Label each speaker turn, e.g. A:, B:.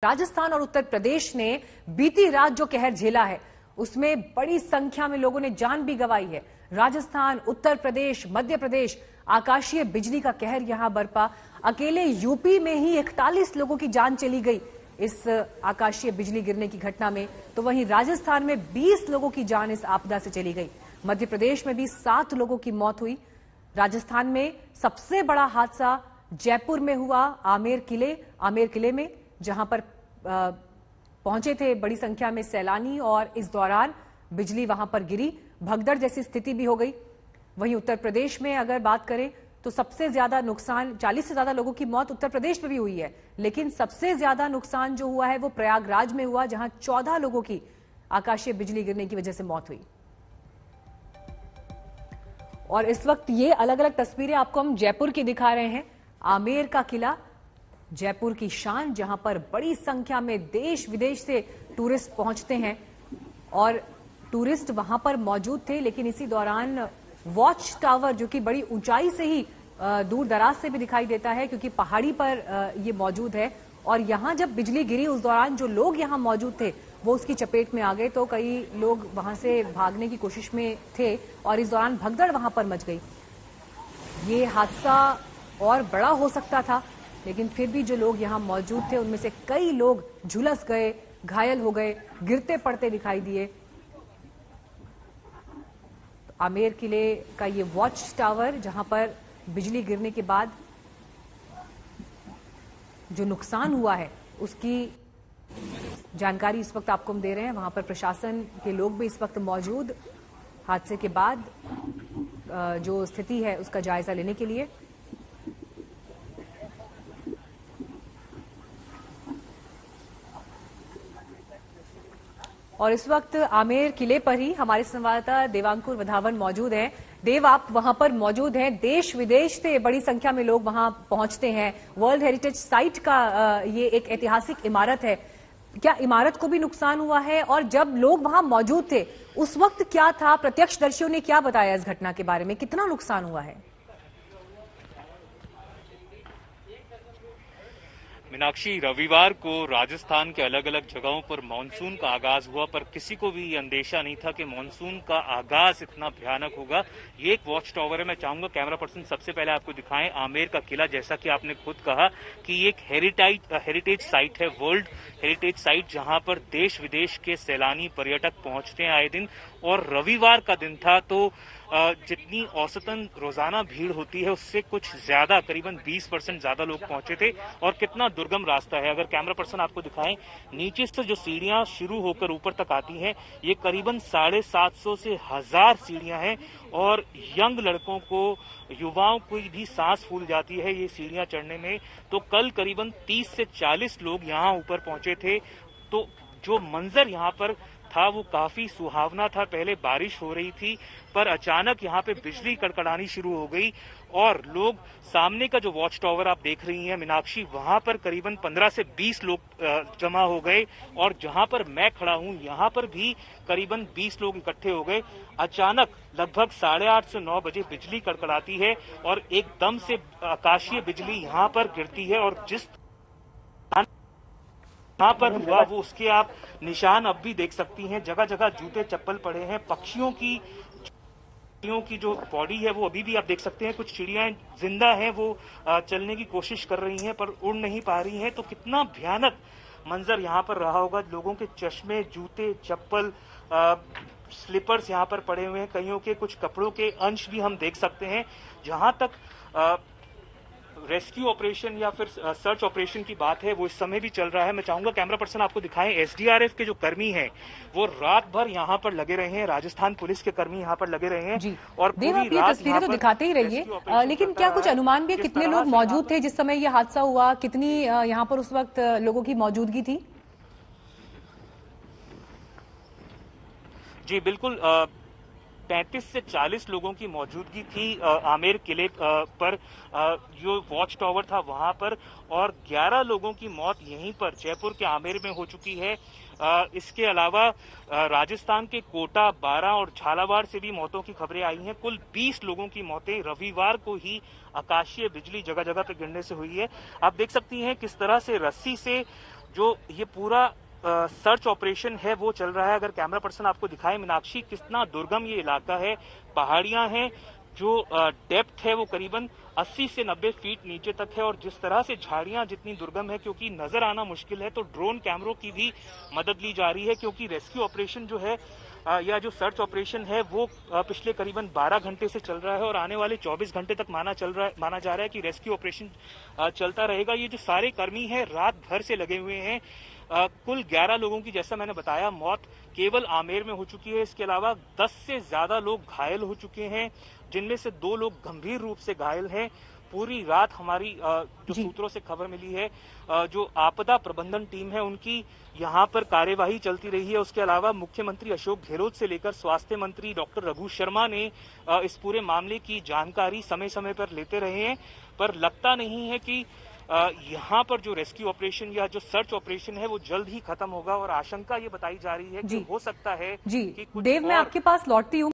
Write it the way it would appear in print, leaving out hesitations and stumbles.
A: राजस्थान और उत्तर प्रदेश ने बीती रात जो कहर झेला है उसमें बड़ी संख्या में लोगों ने जान भी गंवाई है। राजस्थान, उत्तर प्रदेश, मध्य प्रदेश, आकाशीय बिजली का कहर यहां बरपा। अकेले यूपी में ही 41 लोगों की जान चली गई इस आकाशीय बिजली गिरने की घटना में, तो वहीं राजस्थान में 20 लोगों की जान इस आपदा से चली गई। मध्य प्रदेश में भी 7 लोगों की मौत हुई। राजस्थान में सबसे बड़ा हादसा जयपुर में हुआ, आमेर किले में, जहां पर पहुंचे थे बड़ी संख्या में सैलानी और इस दौरान बिजली वहां पर गिरी, भगदड़ जैसी स्थिति भी हो गई। वहीं उत्तर प्रदेश में अगर बात करें तो सबसे ज्यादा नुकसान, 40 से ज्यादा लोगों की मौत उत्तर प्रदेश में भी हुई है, लेकिन सबसे ज्यादा नुकसान जो हुआ है वो प्रयागराज में हुआ, जहां 14 लोगों की आकाशीय बिजली गिरने की वजह से मौत हुई। और इस वक्त ये अलग अलग तस्वीरें आपको हम जयपुर की दिखा रहे हैं। आमेर का किला, जयपुर की शान, जहां पर बड़ी संख्या में देश विदेश से टूरिस्ट पहुंचते हैं और टूरिस्ट वहां पर मौजूद थे। लेकिन इसी दौरान वॉच टावर, जो कि बड़ी ऊंचाई से ही दूर दराज से भी दिखाई देता है क्योंकि पहाड़ी पर ये मौजूद है, और यहां जब बिजली गिरी उस दौरान जो लोग यहां मौजूद थे वो उसकी चपेट में आ गए, तो कई लोग वहां से भागने की कोशिश में थे और इस दौरान भगदड़ वहां पर मच गई। ये हादसा और बड़ा हो सकता था, लेकिन फिर भी जो लोग यहां मौजूद थे उनमें से कई लोग झुलस गए, घायल हो गए, गिरते पड़ते दिखाई दिए। आमेर किले का ये वॉच टावर, जहां पर बिजली गिरने के बाद जो नुकसान हुआ है उसकी जानकारी इस वक्त आपको हम दे रहे हैं। वहां पर प्रशासन के लोग भी इस वक्त मौजूद, हादसे के बाद जो स्थिति है उसका जायजा लेने के लिए। और इस वक्त आमेर किले पर ही हमारे संवाददाता देवांकुर वधावन मौजूद हैं। देव, आप वहां पर मौजूद हैं। देश विदेश से बड़ी संख्या में लोग वहां पहुंचते हैं। वर्ल्ड हेरिटेज साइट का ये एक ऐतिहासिक इमारत है। क्या इमारत को भी नुकसान हुआ है? और जब लोग वहां मौजूद थे उस वक्त क्या था? प्रत्यक्षदर्शियों ने क्या बताया इस घटना के बारे में? कितना नुकसान हुआ है?
B: मीनाक्षी, रविवार को राजस्थान के अलग अलग जगहों पर मानसून का आगाज हुआ, पर किसी को भी अंदेशा नहीं था कि मानसून का आगाज इतना भयानक होगा। ये एक वॉच टावर है। मैं चाहूंगा कैमरा पर्सन सबसे पहले आपको दिखाएं आमेर का किला। जैसा कि आपने खुद कहा कि ये एक हेरिटेज साइट है, वर्ल्ड हेरिटेज साइट, जहां पर देश विदेश के सैलानी पर्यटक पहुंचते हैं आए दिन। और रविवार का दिन था, तो जितनी औसतन रोजाना भीड़ होती है उससे कुछ ज्यादा, करीबन 20% ज्यादा लोग पहुंचे थे। और कितना दुर्गम रास्ता है, अगर कैमरा पर्सन आपको दिखाएं, नीचे से जो सीढ़ियां शुरू होकर ऊपर तक आती हैं, ये करीबन 750 से 1000 सीढ़ियां हैं। और यंग लड़कों को, युवाओं को भी सांस फूल जाती है ये सीढ़ियां चढ़ने में। तो कल करीबन 30 से 40 लोग यहाँ ऊपर पहुंचे थे। तो जो मंजर यहाँ पर था वो काफी सुहावना था। पहले बारिश हो रही थी, पर अचानक यहाँ पे बिजली कड़कड़ानी शुरू हो गई और लोग, सामने का जो वॉच टावर आप देख रही हैं मीनाक्षी, वहां पर करीबन 15 से 20 लोग जमा हो गए। और जहां पर मैं खड़ा हूं यहाँ पर भी करीबन 20 लोग इकट्ठे हो गए। अचानक लगभग 8:30 से 9 बजे बिजली कड़कड़ाती है और एकदम से आकाशीय बिजली यहाँ पर गिरती है। और जिस यहाँ पर हुआ वो उसके आप निशान अब भी देख सकती हैं। जगह जगह जूते चप्पल पड़े हैं। पक्षियों की जो बॉडी है वो अभी भी आप देख सकते हैं। कुछ चिड़ियाएं जिंदा हैं, वो चलने की कोशिश कर रही हैं पर उड़ नहीं पा रही हैं। तो कितना भयानक मंजर यहाँ पर रहा होगा। लोगों के चश्मे, जूते, चप्पल, स्लीपर्स यहाँ पर पड़े हुए हैं। कईयों के कुछ कपड़ों के अंश भी हम देख सकते हैं। जहां तक रेस्क्यू ऑपरेशन या फिर सर्च ऑपरेशन की बात है वो इस समय भी चल रहा है। मैं चाहूंगा कैमरा पर्सन आपको दिखाएं, एसडीआरएफ के जो कर्मी हैं वो रात भर यहाँ पर लगे रहे हैं। राजस्थान पुलिस के कर्मी यहाँ पर लगे रहे हैं जी। और
A: देव, आप ये तस्वीरें तो दिखाते ही रहिए, लेकिन क्या कुछ अनुमान भी, कितने लोग मौजूद थे जिस समय ये हादसा हुआ? कितनी यहाँ पर उस वक्त लोगों की मौजूदगी थी?
B: जी बिल्कुल, 35 से 40 लोगों की मौजूदगी थी आमेर किले पर, जो वॉच टावर था वहां पर। और 11 लोगों की मौत यहीं पर जयपुर के आमेर में हो चुकी है। इसके अलावा राजस्थान के कोटा, बारां और झालावाड़ से भी मौतों की खबरें आई हैं। कुल 20 लोगों की मौतें रविवार को ही आकाशीय बिजली जगह जगह पर गिरने से हुई है। आप देख सकती हैं किस तरह से रस्सी से जो ये पूरा सर्च ऑपरेशन है वो चल रहा है। अगर कैमरा पर्सन आपको दिखाए मीनाक्षी, कितना दुर्गम ये इलाका है, पहाड़ियां हैं, जो डेप्थ है वो करीबन 80 से 90 फीट नीचे तक है, और जिस तरह से झाड़ियां जितनी दुर्गम है क्योंकि नजर आना मुश्किल है, तो ड्रोन कैमरों की भी मदद ली जा रही है, क्योंकि रेस्क्यू ऑपरेशन जो है या जो सर्च ऑपरेशन है वो पिछले करीबन 12 घंटे से चल रहा है, और आने वाले 24 घंटे तक माना जा रहा है कि रेस्क्यू ऑपरेशन चलता रहेगा। ये जो सारे कर्मी हैं रात भर से लगे हुए हैं। कुल 11 लोगों की, जैसा मैंने बताया, मौत केवल आमेर में हो चुकी है। इसके अलावा 10 से ज्यादा लोग घायल हो चुके हैं, जिनमें से 2 लोग गंभीर रूप से घायल हैं। पूरी रात हमारी जो सूत्रों से खबर मिली है, जो आपदा प्रबंधन टीम है उनकी यहाँ पर कार्यवाही चलती रही है। उसके अलावा मुख्यमंत्री अशोक गहलोत से लेकर स्वास्थ्य मंत्री डॉक्टर रघु शर्मा ने इस पूरे मामले की जानकारी समय समय पर लेते रहे हैं, पर लगता नहीं है कि यहाँ पर जो रेस्क्यू ऑपरेशन या जो सर्च ऑपरेशन है वो जल्द ही खत्म होगा, और आशंका ये बताई जा रही है कि हो सकता है
A: जी
B: कि कुछ
A: देव, मैं आपके पास लौटती हूँ।